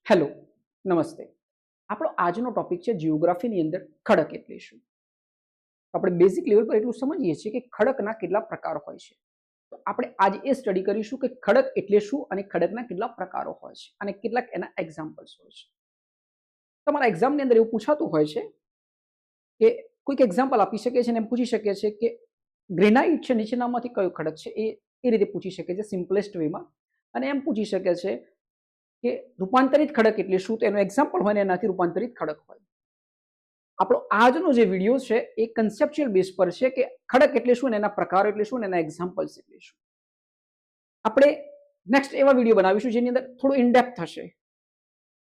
Hello, નમસ્તે. આપણો આજનો ટોપિક છે જીઓગ્રાફીની અંદર ખડક એટલે શું. આપણે બેઝિક લેવલ પર એટલું સમજીએ છીએ કે ખડકના કેટલા પ્રકાર હોય છે. તો આપણે આજે એ સ્ટડી કરીશું કે ખડક એટલે શું અને ખડકના કેટલા પ્રકારો હોય છે અને કેટલાક એના એક્ઝામ્પલ્સ હોય છે. તમારા એક્ઝામની અંદર એવું પૂછાતું હોય છે કે કોઈક એક્ઝામ્પલ આપી શકે છે અને એમ પૂછી શકે છે કે ગ્રેનાઇટ છે નીચેનામાંથી કયો ખડક છે, એ રીતે પૂછી શકે છે સિમ્પલેસ્ટ વેમાં. અને એમ પૂછી શકે છે કે રૂપાંતરિત ખડક એટલે શું, તો એનું એક્ઝામ્પલ હોય ને એનાથી રૂપાંતરિત ખડક હોય. આપણો આજનો જે વિડીયો છે એ કન્સેપ્ચ્યુઅલ બેઝ પર છે કે ખડક એટલે શું, એના પ્રકારો એટલે શું, એના એક્ઝામ્પલ્સ એટલે શું. આપણે નેક્સ્ટ એવા વિડીયો બનાવીશું જેની અંદર થોડું ઇનડેપ્થ થશે.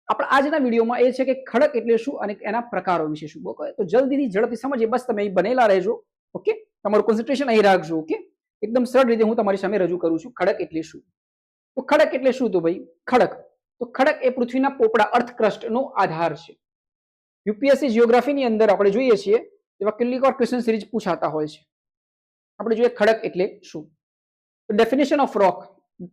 આપણા આજના વિડીયોમાં એ છે કે ખડક એટલે શું અને એના પ્રકારો વિશે શું. તો જલ્દીથી ઝડપથી સમજીએ, બસ તમે બનેલા રહેજો. ઓકે, તમારું કોન્સન્ટ્રેશન અહીં રાખજો. ઓકે, એકદમ સરળ રીતે હું તમારી સામે રજૂ કરું છું ખડક એટલે શું. તો ખડક એટલે શું, તો ભાઈ ખડક એ પૃથ્વીના પોપડા અર્થ ક્રસ્ટનો આધાર છે. યુપીએસસી જીઓગ્રાફીની અંદર આપણે જોઈએ છીએ એવા કેટલીક વાર ક્વેશ્ચન સિરીઝ પૂછાતા હોય છે. આપણે જોઈએ ખડક એટલે શું. તો ડેફિનેશન ઓફ રોક,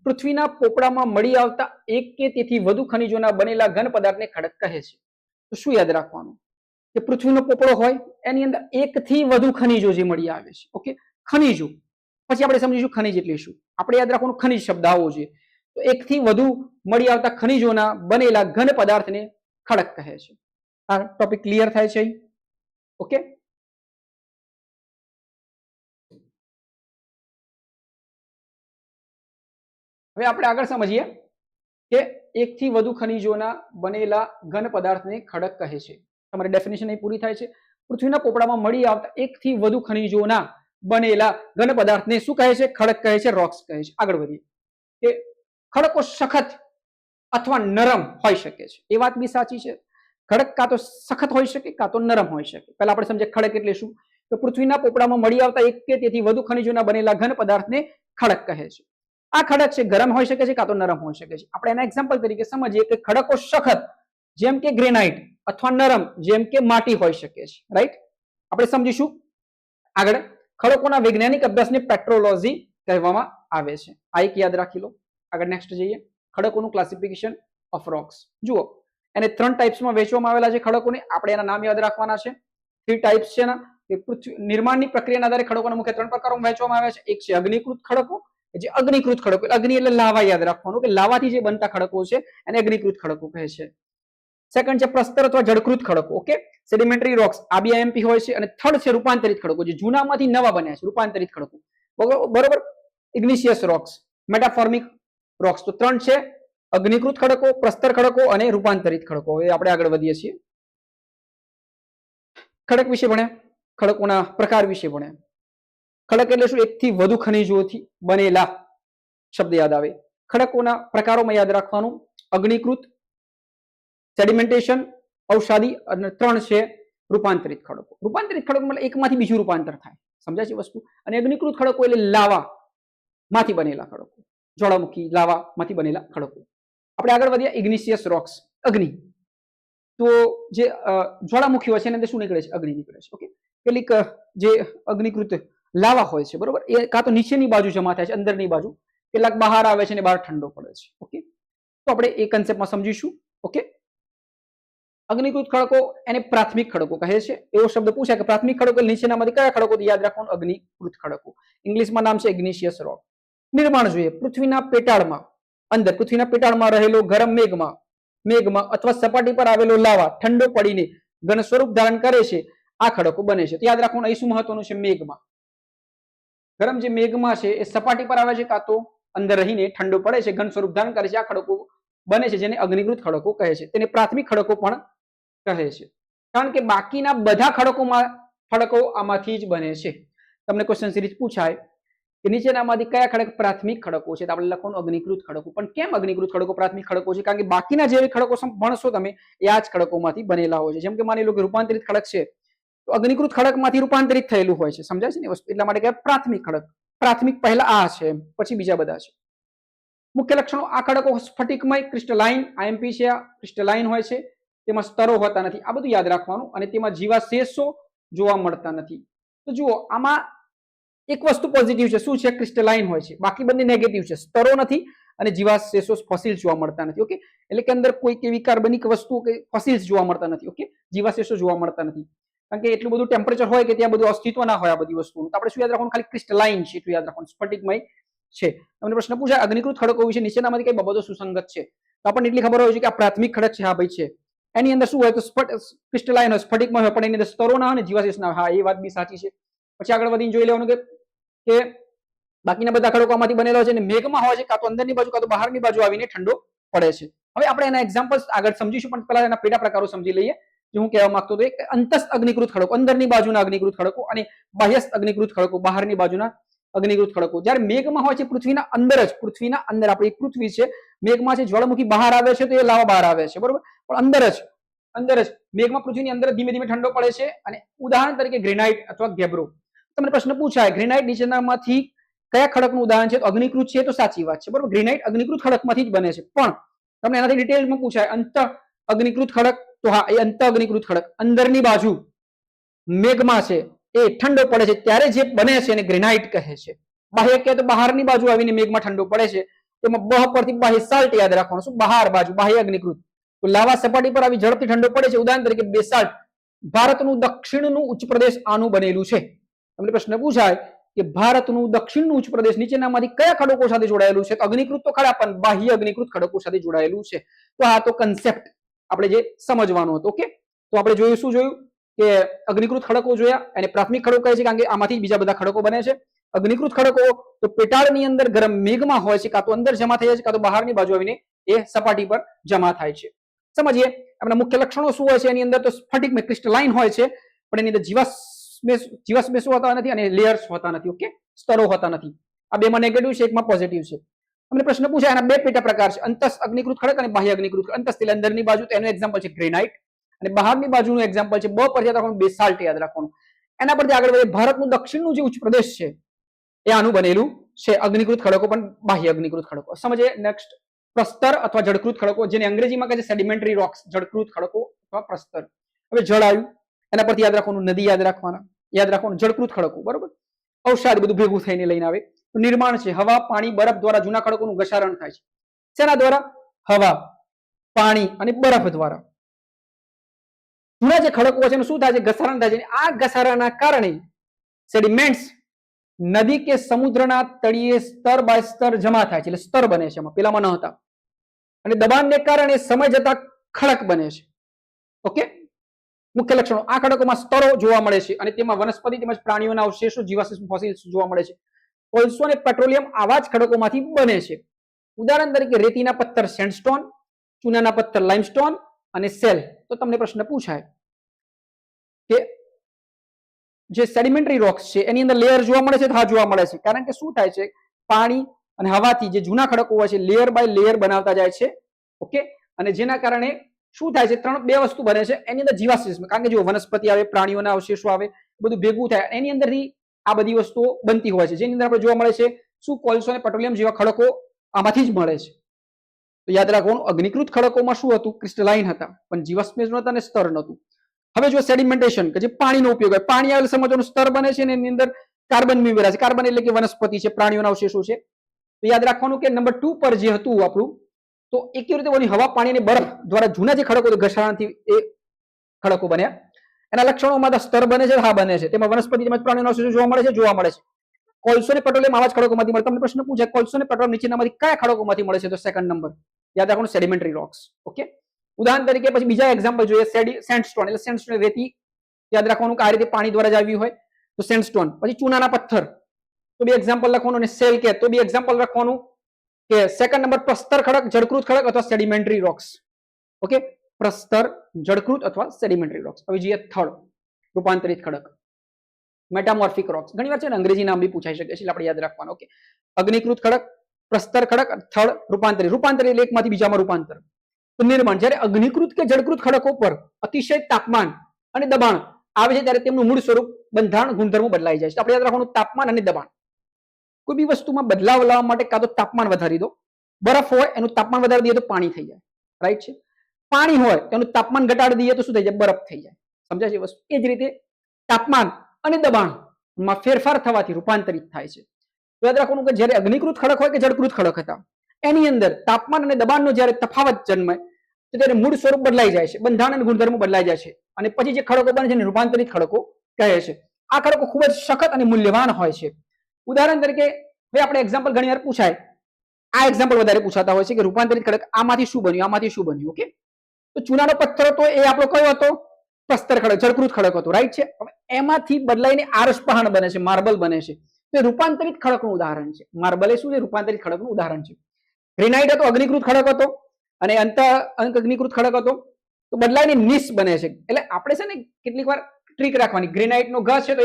પૃથ્વીના પોપડામાં મળી આવતા એક કે તેથી વધુ ખનિજોના બનેલા ઘન પદાર્થને ખડક કહે છે. તો શું યાદ રાખવાનું કે પૃથ્વીનો પોપડો હોય એની અંદર એક થી વધુ ખનિજો જે મળી આવે છે. ઓકે, ખનિજો પછી આપણે સમજીશું ખનિજ એટલે શું. આપણે યાદ રાખવાનું ખનિજ શબ્દ આવો છે. તો એક થી વધુ મળી આવતા ખનિજોના બનેલા ઘન પદાર્થને ખડક કહે છે. આ ટોપિક ક્લિયર થાય છે? ઓકે, હવે આપણે આગળ સમજીએ કે એક થી વધુ ખનિજોના બનેલા ઘન પદાર્થને ખડક કહે છે. તમારી ડેફિનેશન અહીં પૂરી થાય છે. પૃથ્વીના પોપડામાં મળી આવતા એક થી વધુ ખનિજોના બનેલા ઘન પદાર્થને શું કહે છે? ખડક કહે છે, રોક્સ કહે છે. આગળ વધીએ કે ખડકો સખત અથવા નરમ હોઈ શકે છે. એ વાત બી સાચી છે. ખડક કાં તો સખત હોઈ શકે કાં તો નરમ હોઈ શકે. પહેલા આપણે સમજીએ ખડક એટલે શું. તો પૃથ્વીના પોપડામાં મળી આવતા એક કે તેથી વધુ ખનિજોના બનેલા ઘન પદાર્થને ખડક કહે છે. આ ખડક છે ગરમ હોઈ શકે છે કાં તો નરમ હોઈ શકે છે. આપણે એના એક્ઝામ્પલ તરીકે સમજીએ કે ખડકો સખત જેમ કે ગ્રેનાઇટ અથવા નરમ જેમ કે માટી હોઈ શકે છે. રાઈટ, આપણે સમજીશું આગળ. ખડકોના વૈજ્ઞાનિક અભ્યાસને પેટ્રોલોજી કહેવામાં આવે છે. આ એક યાદ રાખી લો. આગળ નેક્સ્ટ જઈએ. ખડકોનું ક્લાસિફિકેશન ઓફ રોક્સ. જુઓ, એને 3 ટાઇપ્સમાં વહેંચવામાં આવેલા છે ખડકોને. આપણે એના નામ યાદ રાખવાના છે. 3 ટાઇપ્સ છે. કે પૃથ્વી નિર્માણની પ્રક્રિયાના આધારે ખડકોના મુખ્ય 3 પ્રકારોમાં વહેંચવામાં આવ્યા છે. એક છે અગ્નિકૃત ખડકો. જે અગ્નિકૃત ખડકો, અગ્નિ એટલે લાવા યાદ રાખવાનું કે લાવાથી જે બનતા ખડકો છે એને અગ્નિકૃત ખડકો કહે છે. સેકન્ડ છે પ્રસ્તર અથવા જળકૃત ખડકો. ઓકે, સેડિમેન્ટરી રોક્સ, આ બી આઈએમપી હોય છે. અને થર્ડ છે રૂપાંતરિત ખડકો, જે જૂનામાંથી નવા બન્યા છે, રૂપાંતરિત ખડકો. બરોબર, ઇગ્નિશિયસ રોક્સ, મેટાફોર્મિક રોક્સ. તો 3 છે: અગ્નિકૃત ખડકો, પ્રસ્તર ખડકો અને રૂપાંતરિત ખડકો. હવે આપણે આગળ વધીએ છીએ. ખડક વિશે ભણ્યા, ખડકોના પ્રકાર વિશે ભણ્યા. ખડક એટલે શું? એક થી વધુ ખનિજોથી બનેલા શબ્દ યાદ આવે. ખડકોના પ્રકારોમાં યાદ રાખવાનું અગ્નિકૃત, સેડિમેન્ટેશન, ઔષાધી, અને 3 છે રૂપાંતરિત ખડકો. રૂપાંતરિત ખડકો એટલે એકમાંથી બીજું રૂપાંતર થાય, સમજાય છે વસ્તુ. અને અગ્નિકૃત ખડકો એટલે લાવા માંથી બનેલા ખડકો, જ્વાળામુખી લાવા માંથી બનેલા ખડકો. આપણે આગળ વધ્યા. ઇગ્નિશિયસ રોક્સ, અગ્નિ. તો જે જ્વાળામુખી હોય છે એની અંદર શું નીકળે છે? અગ્નિ નીકળે છે. ઓકે, કેટલીક જે અગ્નિકૃત લાવા હોય છે, બરોબર, એ કાં તો નીચેની બાજુ જમા થાય છે, અંદરની બાજુ. કેટલાક બહાર આવે છે અને બહાર ઠંડો પડે છે. ઓકે, તો આપણે એ કન્સેપ્ટમાં સમજીશું. ઓકે, અગ્નિકૃત ખડકો એને પ્રાથમિક ખડકો કહે છે. એવો શબ્દ પૂછાય કે પ્રાથમિક ખડકો નીચેનામાંથી કયા ખડકો? યાદ રાખવાનું અગ્નિકૃત ખડકો. ઇંગ્લિશમાં નામ છે ઇગ્નિશિયસ રોક. નિર્માણ જોઈએ. પૃથ્વીના પેટાળમાં, અંદર પૃથ્વીના પેટાળમાં રહેલો ગરમ મેઘમાં અથવા સપાટી પર આવેલો લાવા ઠંડો પડીને ઘન સ્વરૂપ ધારણ કરે છે, આ ખડકો બને છે. યાદ રાખવાનું અહીં શું મહત્વનું છે? મેઘમાં. ગરમ જે મેઘમાં છે એ સપાટી પર આવે છે કાં તો અંદર રહીને ઠંડો પડે છે, ઘન સ્વરૂપ ધારણ કરે છે, આ ખડકો બને છે, જેને અગ્નિકૃત ખડકો કહે છે. તેને પ્રાથમિક ખડકો પણ કહે છે, કારણ કે બાકીના બધા ખડકો આમાંથી જ બને છે. તમને ક્વેશ્ચન સિરીઝ પૂછાય કે નીચેનામાંથી કયા ખડક પ્રાથમિક ખડકો છે, તો આપણે લખવાનું અગ્નિકૃત ખડકો. પણ કેમ અગ્નિકૃત ખડકો પ્રાથમિક ખડકો છે? કારણ કે બાકીના જે ખડકો ભણશો તમે એ આ જ ખડકોમાંથી બનેલા હોય છે. જેમ કે માની લો કે રૂપાંતરિત ખડક છે, તો અગ્નિકૃત ખડકમાંથી રૂપાંતરિત થયેલું હોય છે, સમજાય છે ને વસ્તુ. એટલા માટે કહેવાય પ્રાથમિક ખડક. પ્રાથમિક પહેલા આ છે, પછી બીજા બધા છે. મુખ્ય લક્ષણો: આ ખડકો સ્ફટિકમય, ક્રિસ્ટલાઇન, આઈએમપી છે, ક્રિસ્ટલાઇન હોય છે, તેમાં સ્તરો હોતા નથી. આ બધું યાદ રાખવાનું. અને તેમાં જીવાશેષો જોવા મળતા નથી. તો જુઓ, આમાં એક વસ્તુ પોઝિટિવ છે. શું છે? ક્રિસ્ટલાઇન હોય છે. બાકી બંને નેગેટિવ છે. સ્તરો નથી અને જીવાશેષો ફોસિલ્સ જોવા મળતા નથી. ઓકે, એટલે કે અંદર કોઈ એવી કાર્બનિક વસ્તુઓ કે ફોસિલ્સ જોવા મળતા નથી. ઓકે, જીવાશેષો જોવા મળતા નથી, કારણ કે એટલું બધું ટેમ્પરેચર હોય કે ત્યાં બધું અસ્તિત્વ ના હોય આ બધી વસ્તુનું. તો આપણે શું યાદ રાખવાનું, ખાલી ક્રિસ્ટલાઇન છે એટલું યાદ રાખવાનું, સ્ફટિકમય છે. તમને પ્રશ્ન પૂછાય અગ્નિકૃત ખડકો વિશે નીચેનામાંથી કઈ બાબતો સુસંગત છે, તો આપણને એટલી ખબર હોય છે કે આ પ્રાથમિક ખડક છે. હા ભાઈ છે. એની અંદર શું હોય તો ક્રિસ્ટલાઇન હોય, સ્ફટિકમય હોય, પણ એની અંદર સ્તરો ના હોય ને જીવાશેષ ના હોય. હા, એ વાત બી સાચી છે. પછી આગળ વધીને જોઈ લેવાનું કે બાકીના બધા ખડકો આમાંથી બનેલા છે અને મેઘમાં હોય છે, કાં તો અંદરની બાજુ કાં તો બહારની બાજુ આવીને ઠંડો પડે છે. હવે આપણે એના એક્ઝામ્પલ્સ આગળ સમજીશું, પણ પહેલા એના પેટા પ્રકારો સમજી લઈએ. જે હું કહેવા માંગતો હતો, અંતસ્થ અગ્નિકૃત ખડકો, અંદરની બાજુના અગ્નિકૃત ખડકો, અને બાહ્યસ્થ અગ્નિકૃત ખડકો, બહારની બાજુના અગ્નિકૃત ખડકો. જ્યારે મેઘમાં હોય છે પૃથ્વીના અંદર જ, પૃથ્વીના અંદર આપણી પૃથ્વી છે, મેઘમાં છે જ્વાળામુખી બહાર આવે છે તો એ લાવા બહાર આવે છે, બરોબર, પણ અંદર જ મેઘમાં પૃથ્વીની અંદર ધીમે ધીમે ઠંડો પડે છે. અને ઉદાહરણ તરીકે ગ્રેનાઇટ અથવા ગેબ્રો. તમને પ્રશ્ન પૂછાય ગ્રેનાઇટ નીચેનામાંથી કયા ખડકનું ઉદાહરણ છે, તો અગ્નિકૃત છે, તો સાચી વાત છે, બરોબર. ગ્રેનાઇટ અગ્નિકૃત ખડકમાંથી જ બને છે, પણ તમને એનાથી ડિટેલમાં પૂછાય અંત અગ્નિકૃત ખડક, તો હા, એ અંત અગ્નિકૃત ખડક અંદરની બાજુ મેઘમાં છે એ ઠંડો પડે છે ત્યારે જે બને છે એને ગ્રેનાઇટ કહે છે. બાહ્ય કહે તો બહારની બાજુ આવીને મેઘમાં ઠંડો પડે છે, તેમાં બહ પરથી બાહ્ય સાલ્ટ યાદ રાખવાનું. શું? બહાર બાજુ, બાહ્ય અગ્નિકૃત. તો લાવા સપાટી પર આવી ઝડપથી ઠંડો પડે છે. ઉદાહરણ તરીકે બેસાલ્ટ. ભારતનું દક્ષિણનું ઉચ્ચ પ્રદેશ આનું બનેલું છે. તમને પ્રશ્ન પૂછાય કે ભારતનું દક્ષિણનું ઉચ્ચ પ્રદેશ નીચેનામાંથી કયા ખડકો સાથે જોડાયેલું છે, તો અગ્નિકૃત તો ખરા, પણ બાહ્ય અગ્નિકૃત ખડકો સાથે જોડાયેલું છે. તો આ તો કન્સેપ્ટ આપણે જે સમજવાનું હતું. ઓકે, તો આપણે જોયું, શું જોયું કે અગ્નિકૃત ખડકો જોયા, અને પ્રાથમિક ખડકો કહે છે કારણ કે આમાંથી બીજા બધા ખડકો બને છે. અગ્નિકૃત ખડકો તો પેટાળની અંદર ગરમ મેઘમાં હોય છે, કાં તો અંદર જમા થઈ જાય છે, કાં તો બહારની બાજુ આવીને એ સપાટી પર જમા થાય છે. સમજીએ એમના મુખ્ય લક્ષણો શું હોય છે. એની અંદર તો સ્ફટિક ક્રિસ્ટલાઇન હોય છે, પણ એની અંદર જીવાશ્મેષો હોતા નથી અને લેયર્સ હોતા નથી. ઓકે, સ્તરો હોતા નથી. આ બેમાં નેગેટિવ છે, એકમાં પોઝિટિવ છે. તમને પ્રશ્ન પૂછાય એના બે પેટા પ્રકાર છે, અંતસ્થ અગ્નિકૃત ખડક અને બાહ્ય અગ્નિકૃત. અંતસ્થ એટલે અંદરની બાજુ, તો એનું એક્ઝામ્પલ છે ગ્રેનાઇટ, અને બહારની બાજુનું એક્ઝામ્પલ છે બ પર યાદ રાખવાનું, બેસાલ્ટ યાદ રાખવાનું. એના પરથી આગળ વધે, ભારતનું દક્ષિણનું જે ઉચ્ચ પ્રદેશ છે એ આનું બનેલું છે. અગ્નિકૃત ખડકો પણ બાહ્ય અગ્નિકૃત ખડકો. સમજે નેક્સ્ટ, પ્રસ્તર અથવા જળકૃત ખડકો, જેને અંગ્રેજીમાં કહે છે સેડિમેન્ટરી રોક્સ. જળકૃત ખડકો અથવા પ્રસ્તર. હવે જળ આવ્યું, એના પરથી યાદ રાખવાનું, નદી યાદ રાખવાનું, જળકૃત ખડકો, બરોબર. અવસાદ બધું ભેગું થઈને લઈને આવે. તો નિર્માણ છે, હવા, પાણી, બરફ દ્વારા જૂના ખડકોનું ઘસારણ થાય છે. શેના દ્વારા? હવા, પાણી અને બરફ દ્વારા. જૂના જે ખડકો છે એનું શું થાય છે? ઘસારણ થાય છે. આ ઘસારણના કારણે સેડિમેન્ટ્સ નદી કે સમુદ્રના તળિયે સ્તર બાય સ્તર જમા થાય છે, એટલે સ્તર બને છે. એમાં પેલામાં ન હતા. અને દબાણને કારણે સમય જતા ખડક બને છે. ઓકે, મુખ્ય લક્ષણો, આ ખડકોમાં સ્તરો જોવા મળે છે અને તેમાં વનસ્પતિ તેમજ પ્રાણીઓના અવશેષો, જીવાશ્મ ફોસિલ્સ જોવા મળે છે. કોલસો અને પેટ્રોલિયમ આવા જ ખડકોમાંથી બને છે. ઉદાહરણ તરીકે રેતીના પથ્થર સેન્ડસ્ટોન, ચૂનાના પથ્થર લાઇમસ્ટોન અને સેલ. તો તમને પ્રશ્ન પૂછાય કે જે સેડિમેન્ટરી રોક્સ છે એની અંદર લેયર જોવા મળે છે, તો હા જોવા મળે છે. કારણ કે શું થાય છે, પાણી અને હવાથી જે જૂના ખડકો હોય છે લેયર બાય લેયર બનાવતા જાય છે. ઓકે, અને જેના કારણે શું થાય છે, બે વસ્તુ બને છે એની અંદર જીવાશ્મ, કારણ કે જો વનસ્પતિ આવે, પ્રાણીઓના અવશેષો આવે, બધું ભેગું થાય, એની અંદરથી આ બધી વસ્તુઓ બનતી હોય છે, જેની અંદર આપણે જોવા મળે છે શું, કોલસો અને પેટ્રોલિયમ જેવા ખડકો આમાંથી જ મળે છે. તો યાદ રાખવાનું, અગ્નિકૃત ખડકોમાં શું હતું? ક્રિસ્ટલાઇન હતા, પણ જીવાશ્મ નહોતા અને સ્તર નહોતું. હવે જો સેડિમેન્ટેશન કે જે પાણીનો ઉપયોગ હોય, પાણી આવેલ સમજવાનું સ્તર બને છે અને એની અંદર કાર્બન મેળવેલા છે. કાર્બન એટલે કે વનસ્પતિ છે, પ્રાણીઓના અવશેષો છે. તો યાદ રાખવાનું કે નંબર 2 પર જે હતું આપણું, તો એક કેવી રીતે બની? હવા, પાણી અને બરફ દ્વારા જૂના જે ખડકો ઘસારણથી એ ખડકો બન્યા. એના લક્ષણોમાં સ્તર બને છે, હા બને છે. તેમાં વનસ્પતિ તેમજ પ્રાણીઓના અવશેષો જોવા મળે છે, જોવા મળે છે. કોલસો અને પેટ્રોલિયમ આવા જ ખડકોમાંથી મળે. તમને પ્રશ્ન પૂછે કોલસો અને પેટ્રોલિયમ નીચેનામાંથી કયા ખડકોમાંથી મળે છે? તો સેકન્ડ નંબર યાદ રાખવાનું, સેડિમેન્ટરી રોક્સ. ઓકે, ઉદાહરણ તરીકે પછી બીજા એક્ઝામ્પલ જોઈએ, સેન્ડસ્ટોન. એટલે સેન્ડસ્ટોન રેતી યાદ રાખવાનું કે આ રીતે પાણી દ્વારા જ આવી હોય તો સેન્ડસ્ટોન. પછી ચૂનાના પથ્થર, તો બે એક્ઝામ્પલ લખવાનું, અને સેલ કે તો બે એક્ઝામ્પલ લખવાનું કે સેકન્ડ નંબર પ્રસ્તર ખડક, જળકૃત ખડક અથવા સેડિમેન્ટરી રોક્સ. ઓકે, પ્રસ્તર, જળકૃત અથવા સેડિમેન્ટરી રોક્સ. હવે જોઈએ થર્ડ, રૂપાંતરિત ખડક, મેટામોર્ફિક રોક્સ. ઘણીવાર છે ને અંગ્રેજી નામ બી પૂછાઈ શકે છે, એટલે આપણે યાદ રાખવાનું. ઓકે, અગ્નિકૃત ખડક, પ્રસ્તર ખડક, થર્ડ રૂપાંતરિત. રૂપાંતરિત એટલે એકમાંથી બીજામાં રૂપાંતર. તો નિર્માણ, જ્યારે અગ્નિકૃત કે જળકૃત ખડકો પર અતિશય તાપમાન અને દબાણ આવે છે ત્યારે તેમનું મૂળ સ્વરૂપ, બંધારણ, ગુણધર્મો બદલાઈ જાય છે. આપણે યાદ રાખવાનું, તાપમાન અને દબાણ. કોઈ બી વસ્તુમાં બદલાવ લાવવા માટે કાં તો તાપમાન વધારી દો, બરફ હોય એનું તાપમાન વધારી દઈએ તો પાણી થઈ જાય, રાઈટ છે. પાણી હોય તેનું તાપમાન ઘટાડી દઈએ તો શું થઈ જાય? બરફ થઈ જાય. સમજાય છે વસ્તુ? એ જ રીતે તાપમાન અને દબાણમાં ફેરફાર થવાથી રૂપાંતરિત થાય છે. તો યાદ રાખવાનું કે જ્યારે અગ્નિકૃત ખડક હોય કે જળકૃત ખડક હતા, એની અંદર તાપમાન અને દબાણનો જ્યારે તફાવત જન્મે તો ત્યારે મૂળ સ્વરૂપ બદલાઈ જાય છે, બંધારણ અને ગુણધર્મો બદલાઈ જાય છે અને પછી જે ખડકો બને છે એને રૂપાંતરિત ખડકો કહે છે. આ ખડકો ખૂબ જ સખત અને મૂલ્યવાન હોય છે. ઉદાહરણ તરીકે ભાઈ આપણે એક્ઝામ્પલ ઘણી વાર પૂછાય, આ એક્ઝામ્પલ વધારે પૂછાતા હોય છે કે રૂપાંતરિત ખડક આમાંથી શું બન્યું, આમાંથી શું બન્યું. ઓકે, તો ચૂનાનો પથ્થર હતો એ આપણો કયો હતો? પ્રસ્તર ખડક, જળકૃત ખડક હતો, રાઈટ છે. હવે એમાંથી બદલાઈને આરસપહાણ બને છે, માર્બલ બને છે. તો એ રૂપાંતરિત ખડકનું ઉદાહરણ છે. માર્બલ એ શું છે? રૂપાંતરિત ખડકનું ઉદાહરણ છે. ગ્રેનાઇટ હતો, અગ્નિકૃત ખડક હતો અને અગ્નિકૃત ખડક હતો, તો બદલાઈને નિસ બને છે. એટલે આપણે છે ને કેટલીક વાર ટ્રીક રાખવાની, ગ્રેનાઇટનો ઘ છે તો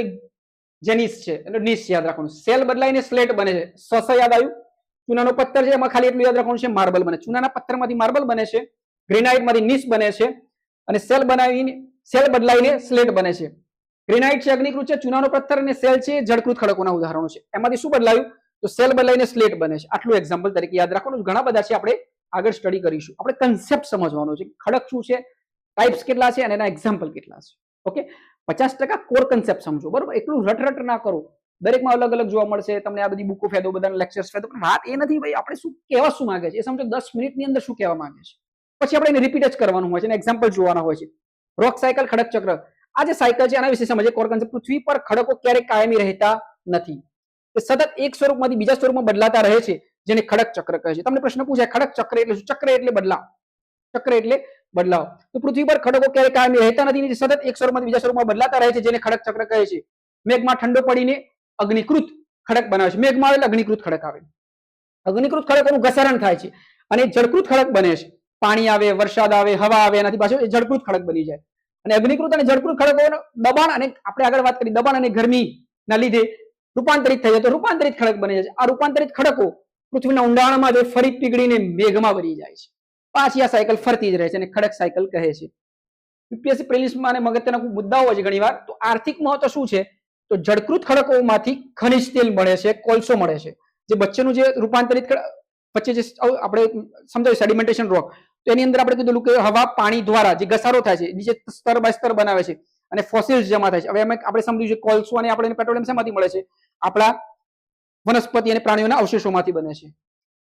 જેનિસ છે એટલે નિસ યાદ રાખવાનું. સેલ બદલાઈને સ્લેટ બને છે, યાદ આવ્યું. ચૂનાનો પથ્થર છે એમાં ખાલી એટલું યાદ રાખવાનું છે માર્બલ બને. ચૂનાના પથ્થરમાંથી માર્બલ બને છે, ગ્રેનાઇટમાંથી નિસ બને છે અને સેલ બદલાઈને સ્લેટ બને છે. ગ્રેનાઇટ છે અગ્નિકૃત છે, ચૂનાનો પથ્થર અને સેલ છે જળકૃત ખડકોના ઉદાહરણો છે. એમાંથી શું બદલાયું? તો સેલ બદલાઈને સ્લેટ બને છે. આટલું એક્ઝામ્પલ તરીકે યાદ રાખવાનું. ઘણા બધા છે, આપણે આગળ સ્ટડી કરીશું. આપણે કન્સેપ્ટ સમજવાનો છે, ખડક શું છે, ટાઈપ્સ કેટલા છે અને એના એક્ઝામ્પલ કેટલા છે. ઓકે, 50% કોર કન્સેપ્ટ સમજો, બરોબર? એટલું રટ ના કરો. દરેકમાં અલગ અલગ જોવા મળશે તમને. આ બધી બુકો ફેદો, બધાના લેક્ચર્સ ફેદો, પણ વાત એ નથી ભાઈ આપણે શું કહેવા શું માંગે છે એ સમજો. 10 મિનિટની અંદર શું કહેવા માંગે છે, પછી આપણે એને રિપીટ જ કરવાનું હોય છે અને એક્ઝામ્પલ જોવાના હોય છે. રોક સાયકલ, ખડક ચક્ર, આ જે સાયકલ છે એના વિશે સમજીએ. Core concept. પૃથ્વી પર ખડકો ક્યારેય કાયમી રહેતા નથી, તે સતત એક સ્વરૂપમાંથી બીજા સ્વરૂપમાં બદલાતા રહે છે, જેને ખડક ચક્ર કહે છે. તમને પ્રશ્ન પૂછાય ખડક ચક્ર એટલે શું? ચક્ર એટલે બદલાવ, ચક્ર એટલે બદલાવ. તો પૃથ્વી પર ખડકો ક્યારેય કાયમી રહેતા નથી, સતત એક સ્વરૂપમાંથી બીજા સ્વરૂપમાં બદલાતા રહે છે, જેને ખડક ચક્ર કહે છે. મેઘમાં ઠંડો પડીને અગ્નિકૃત ખડક બનાવે છે. મેઘમાં આવે એટલે અગ્નિકૃત ખડક આવે. અગ્નિકૃત ખડકોનું ઘસરણ થાય છે અને જળકૃત ખડક બને છે. પાણી આવે, વરસાદ આવે, હવા આવે, એનાથી પાછું એ જળકૃત ખડક બની જાય. અને અગ્નિકૃત અને જળકૃત ખડકોનું દબાણ અને આપણે આગળ વાત કરી દબાણ અને ગરમીના લીધે રૂપાંતરિત થઈ જાય તો રૂપાંતરિત ખડક બની જાય છે. આ રૂપાંતરિત ખડકો પૃથ્વીના ઊંડાણમાં જે ફરી પીગળીને મેઘમાં બની જાય છે. પાછી આ સાયકલ ફરતી જ રહે છે અને ખડક સાયકલ કહે છે. યુપીએસસી પ્રિલિમ્સમાં અને મગજના મુદ્દાઓ હોય છે ઘણીવાર. તો આર્થિક મહત્વ શું છે? તો જળકૃત ખડકોમાંથી ખનિજ તેલ મળે છે, કોલસો મળે છે. જે વચ્ચેનું જે રૂપાંતરિત વચ્ચે જે આપણે સમજાવ્યું સેડિમેન્ટેશન રોક, તો એની અંદર આપણે કીધું કે હવા પાણી દ્વારા જે ઘસારો થાય છે, નીચે સ્તર બાય સ્તર બનાવે છે અને ફોસિલ્સ જમા થાય છે. હવે આપણે સમજ્યું છે કોલસો અને આપણે પેટ્રોલિયમ શેમાંથી મળે છે? આપણા વનસ્પતિ અને પ્રાણીઓના અવશેષોમાંથી બને છે.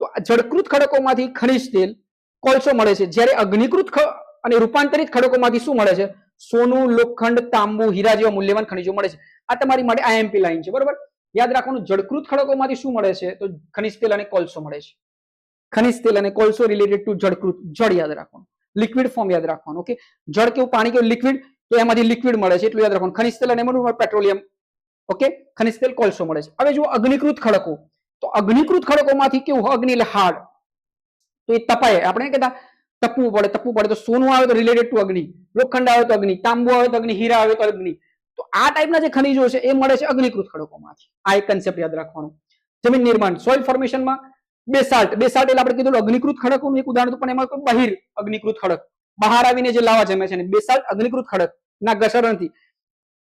તો જળકૃત ખડકોમાંથી ખનિજ તેલ, કોલસો મળે છે. જ્યારે અગ્નિકૃત અને રૂપાંતરિત ખડકોમાંથી શું મળે છે? સોનું, લોખંડ, તાંબુ, હીરા જેવા મૂલ્યવાન ખનિજો મળે છે. આ તમારી માટે આઈએમપી લાઈન છે, બરોબર? યાદ રાખવાનું, જળકૃત ખડકોમાંથી શું મળે છે? તો ખનિજ તેલ અને કોલસો મળે છે. ખનિજ તેલ અને કોલસો રિલેટેડ ટુ જળકૃત. જળ યાદ રાખવાનું, લિક્વિડ ફોર્મ યાદ રાખવાનું. ઓકે, જળ કેવું, પાણી કેવું, લિક્વિડ, તો એમાંથી લિક્વિડ મળે છે એટલું યાદ રાખવાનું. ખનિજ તેલ અને એમાં પેટ્રોલિયમ. ઓકે, ખનિજ તેલ, કોલસો મળે છે. હવે જુઓ અગ્નિકૃત ખડકો, તો અગ્નિકૃત ખડકોમાંથી કેવું? અગ્નિ એટલે હાર્ડ, તો એ તપાય. આપણે કહેતા તપવું પડે તો સોનું આવે તો રિલેટેડ ટુ અગ્નિ, લોખંડ આવે તો અગ્નિ, તાંબુ આવે તો અગ્નિ, હીરા આવે તો અગ્નિ. તો આ ટાઈપના જે ખનિજો છે એ મળે છે અગ્નિકૃત ખડકોમાંથી. આ એક કન્સેપ્ટ યાદ રાખવાનું. જમીન નિર્માણ, સોઇલ ફોર્મેશનમાં બેસાલ્ટ એટલે આપણે કીધું અગ્નિકૃત ખડકોનું એક ઉદાહરણ, પણ એમાં કોઈ બહિર અગ્નિકૃત ખડક બહાર આવીને જે લાવા જમે છે, બેસાલ્ટ અગ્નિકૃત ખડક ના ઘસરણથી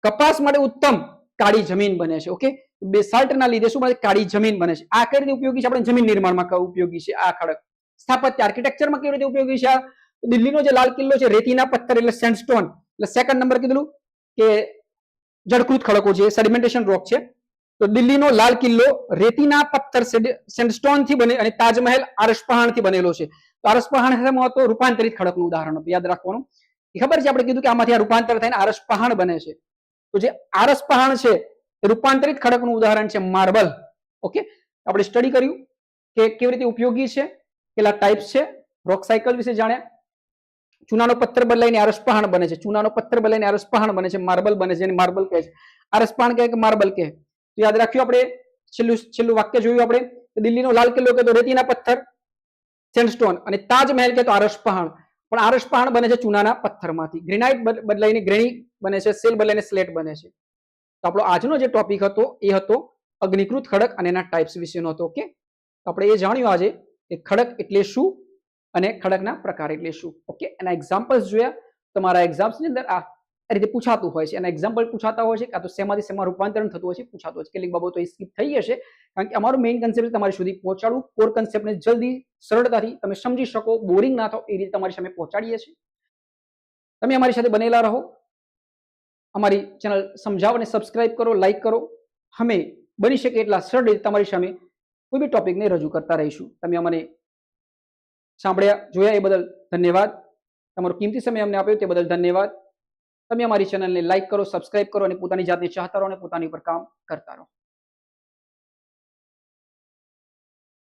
કપાસ માટે ઉત્તમ કાળી જમીન બને છે. ઓકે, બેસાલ્ટના લીધે શું બને? કાળી જમીન બને છે. આ કઈ રીતે ઉપયોગી છે? આપણે જમીન નિર્માણમાં ઉપયોગી છે આ ખડક. સ્થાપત્ય, આર્કિટેક્ચરમાં કેવી રીતે ઉપયોગી છે? દિલ્હીનો જે લાલ કિલ્લો છે, રેતીના પથ્થર એટલે સેન્ડસ્ટોન, એટલે સેકન્ડ નંબર કીધું કે જળકૃત ખડકો છે, સેડિમેન્ટેશન રોક છે. તો દિલ્હીનો લાલ કિલ્લો રેતીના પથ્થર સેન્ડસ્ટોન થી બને અને તાજમહેલ આરસપહાણ થી બનેલો છે. તો આરસપહાણ હતો રૂપાંતરિત ખડકનું ઉદાહરણ યાદ રાખવાનું. ખબર છે આપણે કીધું કે આમાંથી આ રૂપાંતર થઈને આરસપહાણ બને છે. તો જે આરસપહાણ છે એ રૂપાંતરિત ખડકનું ઉદાહરણ છે માર્બલ. ઓકે, આપણે સ્ટડી કર્યું કે કેવી રીતે ઉપયોગી છે, કેટલા ટાઈપ્સ છે. રોક સાયકલ વિશે જાણ્યા. ચૂનાનો પથ્થર બદલાઈને આરસપહાણ બને છે. ચૂનાનો પથ્થર બદલાઈને આરસપહાણ બને છે, માર્બલ બને છે, જેને માર્બલ કહે છે. આરસપહાણ કહે કે માર્બલ કહે. તો યાદ રાખ્યું આપણે. છેલ્લું વાક્ય જોયું આપણે. દિલ્હીનો લાલ કિલ્લો કે તો રેતીના પથ્થર સેન્ડસ્ટોન અને તાજમહેલ કે તો આરસપહાણ. પણ આરસપહાણ બને છે ચૂનાના પથ્થરમાંથી. ગ્રેનાઇટ બદલાઈને ગ્રેની બને છે, સેલ બદલાઈને સ્લેટ બને છે. તો આપણો આજનો જે ટોપિક હતો એ હતો અગ્નિકૃત ખડક અને એના ટાઈપ્સ વિશેનો હતો. ઓકે, આપણે એ જાણ્યું આજે કે ખડક એટલે શું અને ખડકના પ્રકાર એટલે શું. ઓકે, એના એક્ઝામ્પલ્સ જોયા. તમારા એક્ઝામ્સની અંદર આ રીતે પૂછાતું હોય છે, એના એક્ઝામ્પલ પૂછાતા હોય છે, કાં તો શેમાંથી શેમાં રૂપાંતરણ થતું હોય છે પૂછાતું હોય છે. કેટલીક બાબતો સ્કીપ થઈ જશે કારણ કે અમારું મેઇન કન્સેપ્ટ તમારી સુધી પહોંચાડવું. કોર કન્સેપ્ટને જલ્દી સરળતાથી તમે સમજી શકો, બોરિંગ ના થાવ એ રીતે તમારી સામે પહોંચાડીએ છીએ. તમે અમારી સાથે બનેલા રહો. અમારી ચેનલ સમજાવો અને સબસ્ક્રાઇબ કરો, લાઈક કરો. અમે બની શકે એટલા સરળ રીતે તમારી સામે કોઈ બી ટોપિકને રજૂ કરતા રહીશું. તમે અમને સાંભળ્યા જોયા એ બદલ ધન્યવાદ. તમારો કિંમતી સમય અમને આપ્યો તે બદલ ધન્યવાદ. તમે અમારી ચેનલને લાઈક કરો, સબસ્ક્રાઇબ કરો અને પોતાની જાતને ચાહતા રહો અને પોતાની ઉપર કામ કરતા રહો.